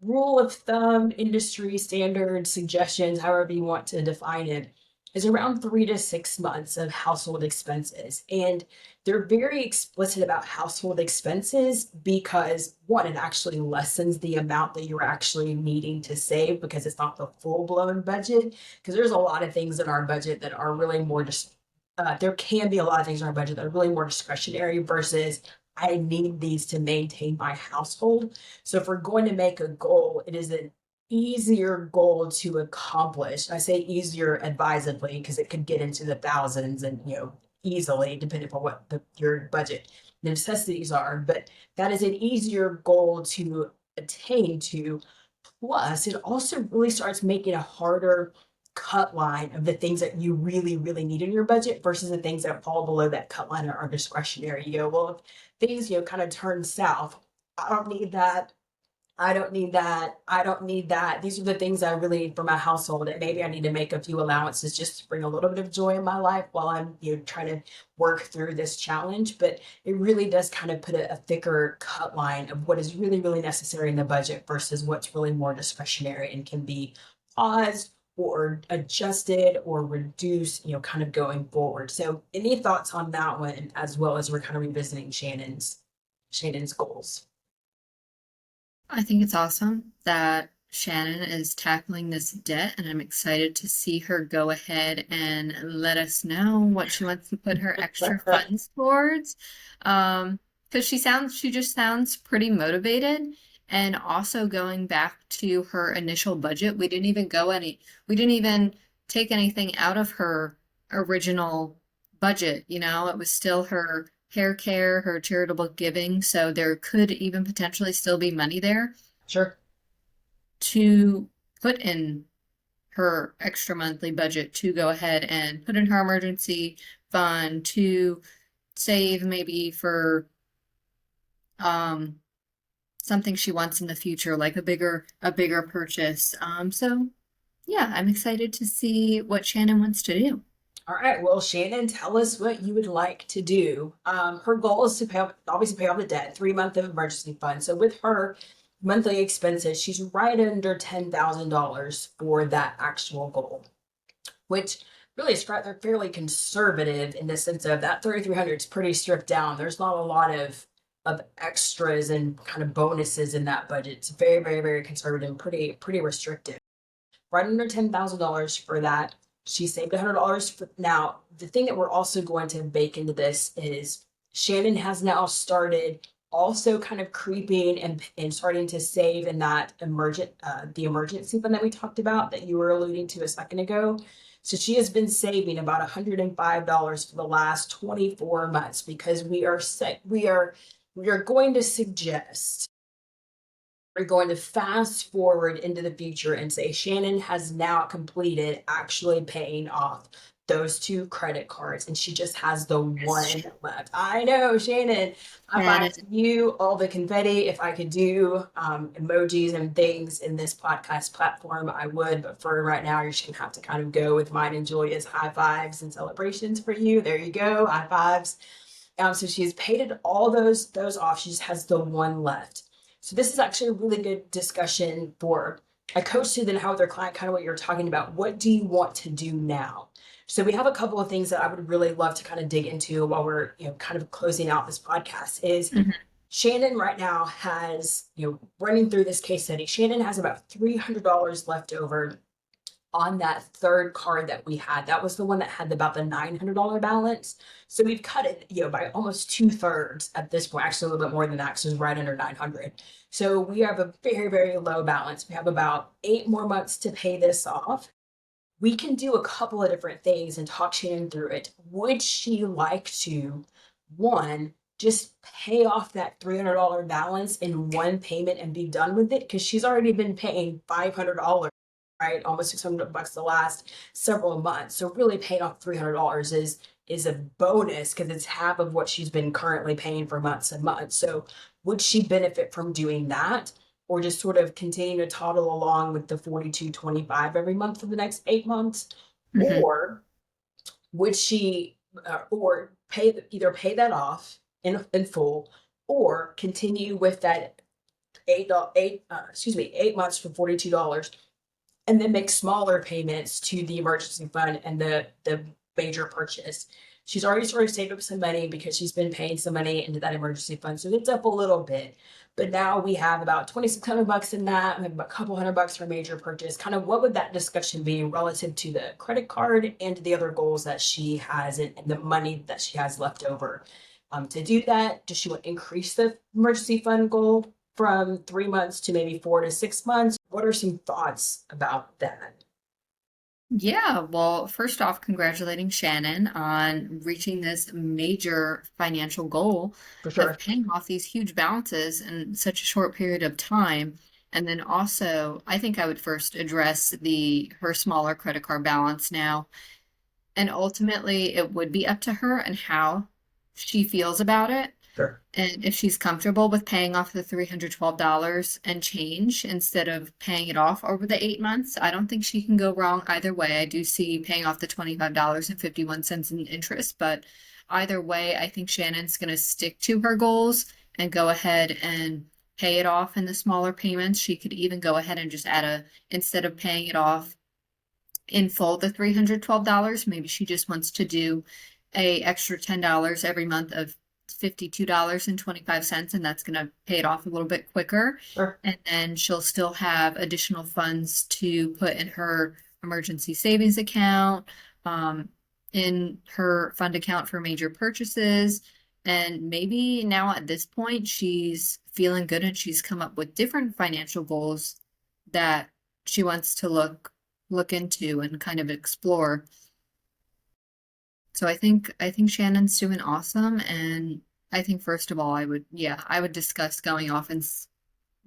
rule of thumb, industry standard suggestions, however you want to define it, is around 3 to 6 months of household expenses. And they're very explicit about household expenses because, one, it actually lessens the amount that you're actually needing to save because it's not the full-blown budget. Because there's a lot of things in our budget that are really more just, there can be a lot of things in our budget that are really more discretionary versus I need these to maintain my household. So if we're going to make a goal, it is an easier goal to accomplish. I say easier advisedly because it could get into the thousands and, easily, depending on what your budget necessities are. But that is an easier goal to attain to. Plus, it also really starts making a harder cut line of the things that you really, really need in your budget versus the things that fall below that cut line are discretionary. Well, if things, kind of turn south, I don't need that. I don't need that. I don't need that. These are the things I really need for my household. And maybe I need to make a few allowances just to bring a little bit of joy in my life while I'm, trying to work through this challenge. But it really does kind of put a thicker cut line of what is really, really necessary in the budget versus what's really more discretionary and can be paused or adjusted or reduced, kind of going forward. So any thoughts on that one, as well as we're kind of revisiting Shannon's goals?
I think it's awesome that Shannon is tackling this debt, and I'm excited to see her go ahead and let us know what she wants to put her extra funds towards. Because she just sounds pretty motivated. And also going back to her initial budget, we didn't even take anything out of her original budget, it was still her hair care, her charitable giving. So there could even potentially still be money there
Sure.
to put in her extra monthly budget to go ahead and put in her emergency fund to save maybe for something she wants in the future, like a bigger purchase. So yeah, I'm excited to see what Shannon wants to do.
All right. Well, Shannon, tell us what you would like to do. Her goal is to obviously pay off the debt, 3 month of emergency fund. So with her monthly expenses, she's right under $10,000 for that actual goal, which really is they're fairly conservative in the sense of that 3,300 is pretty stripped down. There's not a lot of extras and kind of bonuses in that budget. It's very, very, very conservative and pretty restrictive. Right under $10,000 for that. She saved $100 for now. The thing that we're also going to bake into this is Shannon has now started also kind of creeping and starting to save in that the emergency fund that we talked about that you were alluding to a second ago. So she has been saving about $105 for the last 24 months because we are going to suggest we're going to fast forward into the future and say Shannon has now completed actually paying off those 2 credit cards and she just has the one left. I know, Shannon. I find you all the confetti. If I could do emojis and things in this podcast platform, I would. But for right now, you're just gonna have to kind of go with mine and Julia's high fives and celebrations for you. There you go, high fives. So she has paid all those off. She just has the one left. So this is actually a really good discussion for a coach to then have with their client, kind of what you're talking about. What do you want to do now? So we have a couple of things that I would really love to kind of dig into while we're, kind of closing out this podcast is Shannon right now has, running through this case study, Shannon has about $300 left over on that third card that we had. That was the one that had about the $900 balance. So we've cut it, by almost 2/3 at this point, actually a little bit more than that, because it was right under 900. So we have a very, very low balance. We have about 8 more months to pay this off. We can do a couple of different things and talk Shannon through it. Would she like to, one, just pay off that $300 balance in one payment and be done with it? Because she's already been paying $500, right? Almost $600 the last several months. So really paying off $300 is a bonus because it's half of what she's been currently paying for months and months. So would she benefit from doing that? Or just sort of continue to toddle along with the $42.25 every month for the next 8 months? Or would she or either pay that off in full or continue with that 8 months for $42 and then make smaller payments to the emergency fund and the major purchase? She's already sort of saved up some money because she's been paying some money into that emergency fund. So it's up a little bit. But now we have about $2,600 in that, and a couple $100 for a major purchase. Kind of what would that discussion be relative to the credit card and the other goals that she has and the money that she has left over? To do that, does she want to increase the emergency fund goal from 3 months to maybe 4 to 6 months? What are some thoughts about that?
Yeah, well, first off, congratulating Shannon on reaching this major financial goal
For sure.
of paying off these huge balances in such a short period of time. And then also, I think I would first address her smaller credit card balance now. And ultimately, it would be up to her and how she feels about it.
Sure.
And if she's comfortable with paying off the $312 and change instead of paying it off over the 8 months, I don't think she can go wrong either way. I do see paying off the $25.51 in interest, but either way, I think Shannon's going to stick to her goals and go ahead and pay it off in the smaller payments. She could even go ahead and just instead of paying it off in full, the $312, maybe she just wants to do a extra $10 every month of $52.25, and that's going to pay it off a little bit quicker.
Sure.
And then she'll still have additional funds to put in her emergency savings account, in her fund account for major purchases. And maybe now at this point, she's feeling good and she's come up with different financial goals that she wants to look into and kind of explore. So I think Shannon's doing awesome, and I think first of all, I would discuss going off and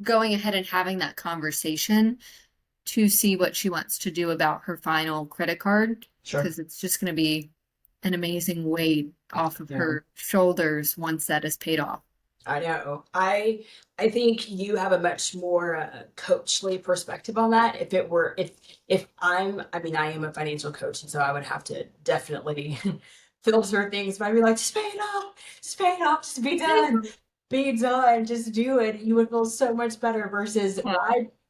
going ahead and having that conversation to see what she wants to do about her final credit card,
Sure.
because it's just going to be an amazing weight off of her shoulders once that is paid off.
I know. I think you have a much more coachly perspective on that. If I mean, I am a financial coach, and so I would have to definitely filter things. But I'd be like, just pay it off, just pay it off, just be done, just do it. You would feel so much better versus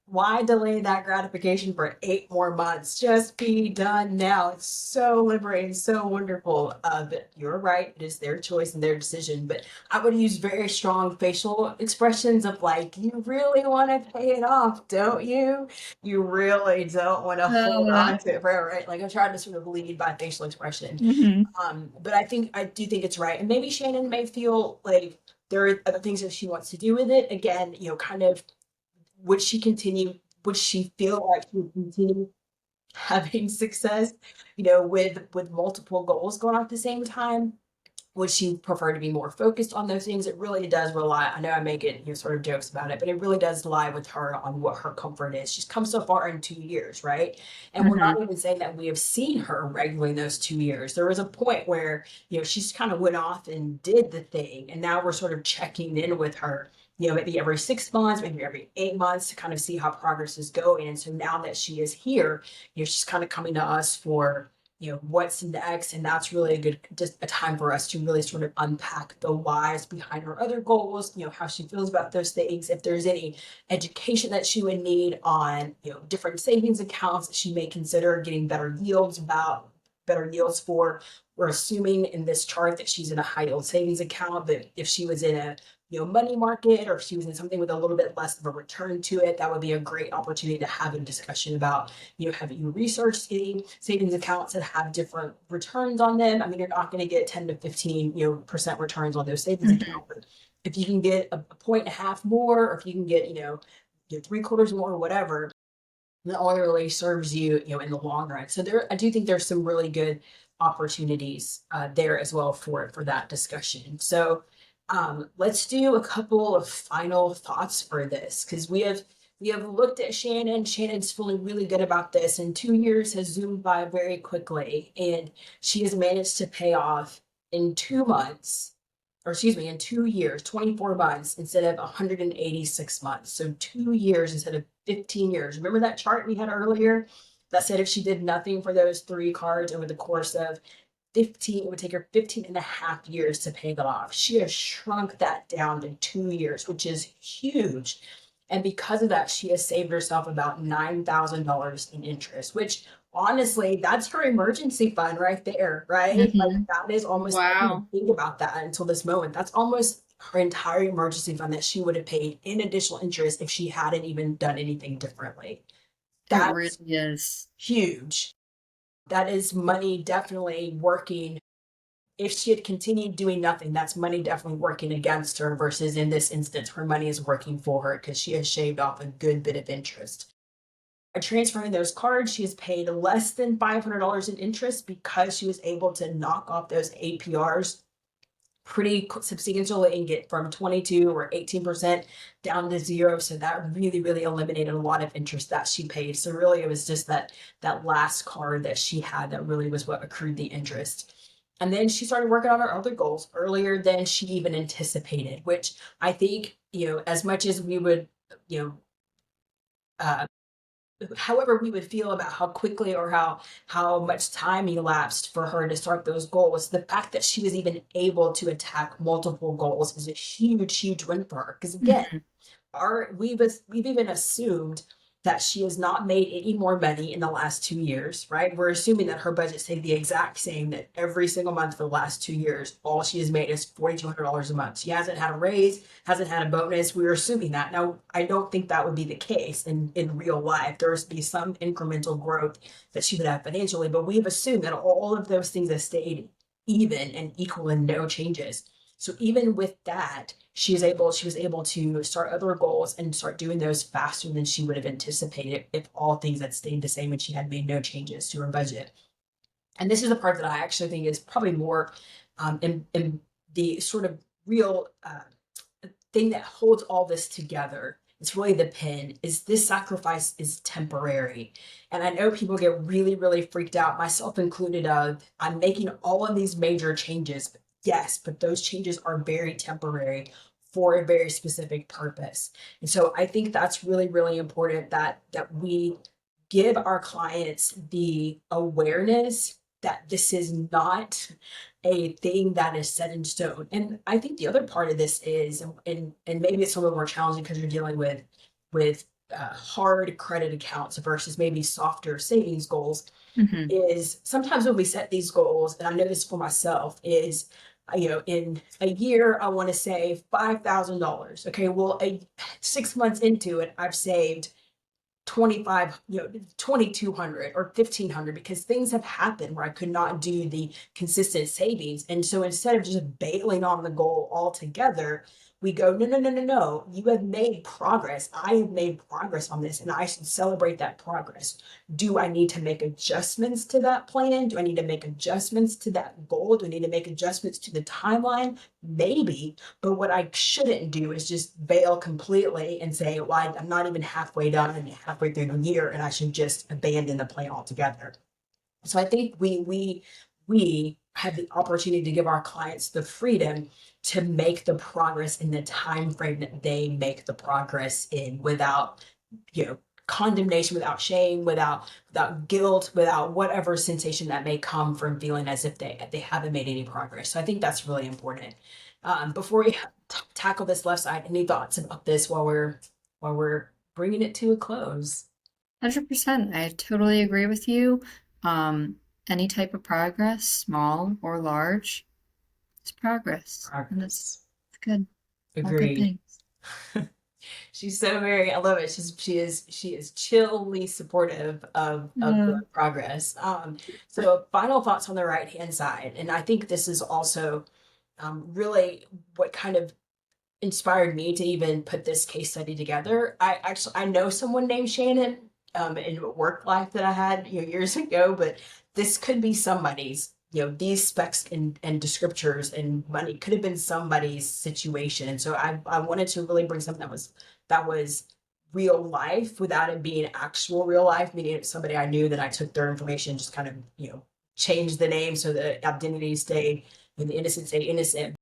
why delay that gratification for 8 more months? Just be done now. It's so liberating, so wonderful. But you're right, it is their choice and their decision. But I would use very strong facial expressions of like, you really want to pay it off, don't you? You really don't want to hold on to it forever, right? Like I'm trying to sort of lead by facial expression. But I do think it's right. And maybe Shannon may feel like there are other things that she wants to do with it. Again, kind of would she feel like she would continue having success, with multiple goals going on at the same time? Would she prefer to be more focused on those things? It really does rely. I know I make it, sort of jokes about it, but it really does lie with her on what her comfort is. She's come so far in 2 years, right? And we're not even saying that we have seen her regularly in those 2 years. There was a point where, she's kind of went off and did the thing. And now we're sort of checking in with her, maybe every 6 months, maybe every 8 months to kind of see how progress is going. And so now that she is here, she's kind of coming to us for, what's next. And that's really just a time for us to really sort of unpack the whys behind her other goals, how she feels about those things. If there's any education that she would need on, different savings accounts that she may consider getting better yields for. We're assuming in this chart that she's in a high yield savings account, but if she was in a money market, or if she was in something with a little bit less of a return to it, that would be a great opportunity to have a discussion about, have you researched any savings accounts that have different returns on them? I mean, you're not going to get 10 to 15, percent returns on those savings accounts, but if you can get a point and a half more, or if you can get, 3/4 more or whatever, that only really serves you, in the long run. So I do think there's some really good opportunities there as well for that discussion. So let's do a couple of final thoughts for this, because we have looked at Shannon. Shannon's feeling really good about this, and 2 years has zoomed by very quickly, and she has managed to pay off in 2 months, or excuse me, in 2 years, 24 months instead of 186 months. So 2 years instead of 15 years. Remember that chart we had earlier that said if she did nothing for those 3 cards over the course of 15, it would take her 15 and a half years to pay that off. She has shrunk that down to 2 years, which is huge. And because of that, she has saved herself about $9,000 in interest, which honestly, that's her emergency fund right there, right? Like that is almost, I didn't think about that until this moment. That's almost her entire emergency fund that she would have paid in additional interest if she hadn't even done anything differently.
That really is
huge. That is money definitely working. If she had continued doing nothing, that's money definitely working against her, versus in this instance, her money is working for her because she has shaved off a good bit of interest. By transferring those cards, she has paid less than $500 in interest because she was able to knock off those APRs pretty substantially and get from 22 or 18% down to 0. So that really, really eliminated a lot of interest that she paid. So really it was just that last card that she had that really was what accrued the interest. And then she started working on her other goals earlier than she even anticipated, which I think, as much as we would, however we would feel about how quickly or how much time elapsed for her to start those goals, the fact that she was even able to attack multiple goals is a huge win for her. Because again, we've even assumed that she has not made any more money in the last 2 years, right? We're assuming that her budget stayed the exact same, that every single month for the last 2 years, all she has made is $4,200 a month. She hasn't had a raise, hasn't had a bonus. We're assuming that. Now, I don't think that would be the case in real life. There's be some incremental growth that she would have financially, but we've assumed that all of those things have stayed even and equal and no changes. So even with that, she was able to start other goals and start doing those faster than she would have anticipated if all things had stayed the same and she had made no changes to her budget. And this is the part that I actually think is probably more in the sort of real thing that holds all this together. It's really the pin is this sacrifice is temporary. And I know people get really, really freaked out, myself included, of I'm making all of these major changes. Yes, but those changes are very temporary for a very specific purpose. And so I think that's really, really important that we give our clients the awareness that this is not a thing that is set in stone. And I think the other part of this is, and maybe it's a little more challenging because you're dealing with hard credit accounts versus maybe softer savings goals.
Mm-hmm.
Is sometimes when we set these goals, and I know this for myself, is in a year I want to save $5,000. Okay, well, 6 months into it, I've saved 25, 2,200 or 1,500 because things have happened where I could not do the consistent savings. And so instead of just bailing on the goal altogether, we go, no, no, no, no, no. You have made progress. I have made progress on this, and I should celebrate that progress. Do I need to make adjustments to that plan? Do I need to make adjustments to that goal? Do I need to make adjustments to the timeline? Maybe. But what I shouldn't do is just bail completely and say, well, I'm not even halfway done and halfway through the year, and I should just abandon the plan altogether. So I think we have the opportunity to give our clients the freedom to make the progress in the time frame that they make the progress in, without condemnation, without shame, without guilt, without whatever sensation that may come from feeling as if they haven't made any progress. So I think that's really important. Before we tackle this left side, any thoughts about this while we're bringing it to a close?
100%. I totally agree with you. Any type of progress, small or large, it's progress. And it's good. All good
Agreed.
things.
She's so very, I love it. She is chillly supportive of the progress. So final thoughts on the right hand side, and I think this is also really what kind of inspired me to even put this case study together. I know someone named Shannon in a work life that I had years ago, but this could be somebody's. These specs and descriptors and money could have been somebody's situation. And so I wanted to really bring something that was real life without it being actual real life, meaning it's somebody I knew that I took their information, just kind of, changed the name so the identity stayed and the innocent stayed innocent.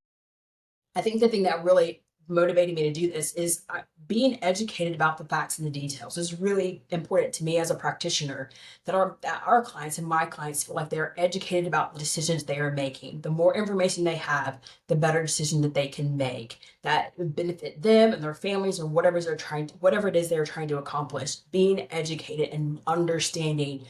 I think the thing that really motivated me to do this is being educated about the facts and the details is really important to me as a practitioner, that our clients and my clients feel like they're educated about the decisions they are making. The more information they have, the better decision that they can make that would benefit them and their families or whatever it is they're trying to accomplish. Being educated and understanding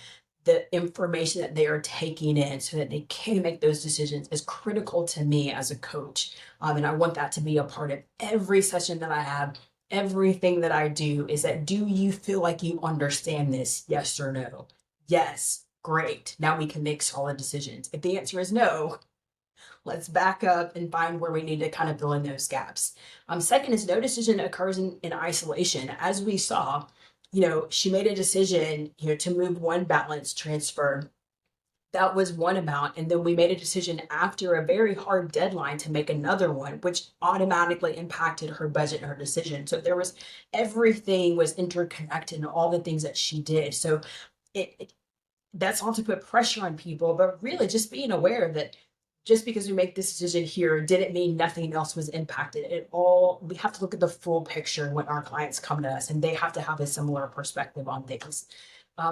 the information that they are taking in so that they can make those decisions is critical to me as a coach. And I want that to be a part of every session that I have. Everything that I do is that, do you feel like you understand this? Yes or no? Yes. Great. Now we can make solid decisions. If the answer is no, let's back up and find where we need to kind of fill in those gaps. Second is no decision occurs in isolation. As we saw, she made a decision, to move one balance transfer. That was one amount. And then we made a decision after a very hard deadline to make another one, which automatically impacted her budget and her decision. So everything was interconnected in all the things that she did. So that's all to put pressure on people, but really just being aware that just because we make this decision here didn't mean nothing else was impacted. We have to look at the full picture when our clients come to us, and they have to have a similar perspective on things.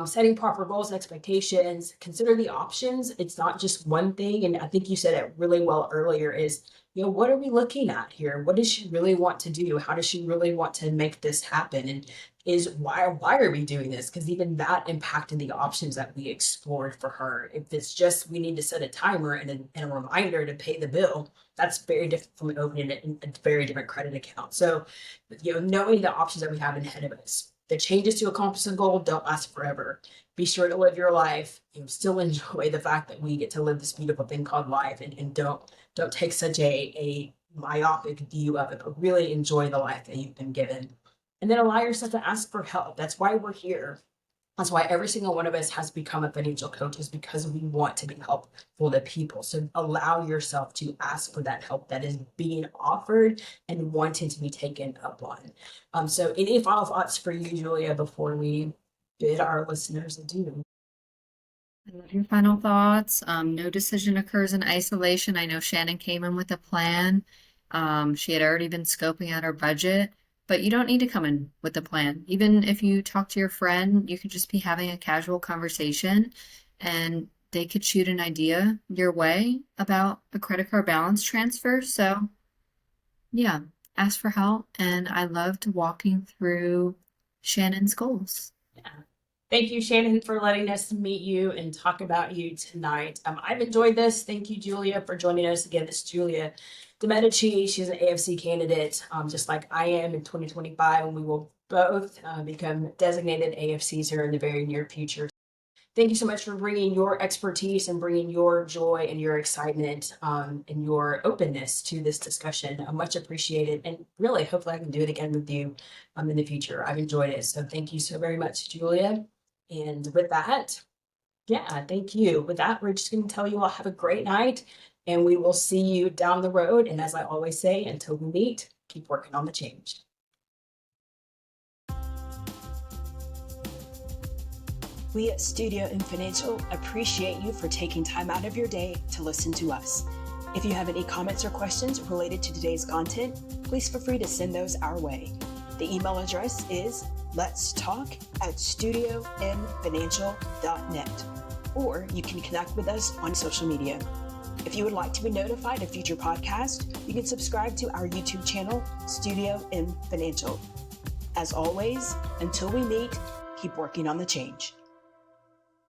Setting proper goals and expectations, consider the options. It's not just one thing. And I think you said it really well earlier is, what are we looking at here? What does she really want to do? How does she really want to make this happen? And why are we doing this? Because even that impacted the options that we explored for her. If it's just we need to set a timer and a reminder to pay the bill, that's very different from opening a very different credit account. So, knowing the options that we have ahead of us. The changes to accomplish a goal don't last forever. Be sure to live your life. Still enjoy the fact that we get to live this beautiful thing called life, and don't take such a myopic view of it, but really enjoy the life that you've been given. And then allow yourself to ask for help. That's why we're here. That's why every single one of us has become a financial coach, is because we want to be helpful to people. So allow yourself to ask for that help that is being offered and wanting to be taken up on. So any final thoughts for you, Julia, before we bid our listeners adieu?
I love your final thoughts. No decision occurs in isolation. I know Shannon came in with a plan. She had already been scoping out her budget, but you don't need to come in with a plan. Even if you talk to your friend, you could just be having a casual conversation and they could shoot an idea your way about a credit card balance transfer. So, yeah, ask for help. And I loved walking through Shannon's goals.
Yeah. Thank you, Shannon, for letting us meet you and talk about you tonight. I've enjoyed this. Thank you, Julia, for joining us again. This is Julia DiMedici. She's an AFC candidate, just like I am in 2025, and we will both become designated AFCs here in the very near future. Thank you so much for bringing your expertise and bringing your joy and your excitement and your openness to this discussion. Much appreciated. And really, hopefully I can do it again with you in the future. I've enjoyed it. So thank you so very much, Julia. And with that, yeah, thank you. With that, we're just going to tell you all have a great night, and we will see you down the road. And as I always say, until we meet, keep working on the change.
We at Studio M Financial appreciate you for taking time out of your day to listen to us. If you have any comments or questions related to today's content, please feel free to send those our way. The email address is letstalk@studiomfinancial.net, or you can connect with us on social media. If you would like to be notified of future podcasts, you can subscribe to our YouTube channel, Studio M Financial. As always, until we meet, keep working on the change.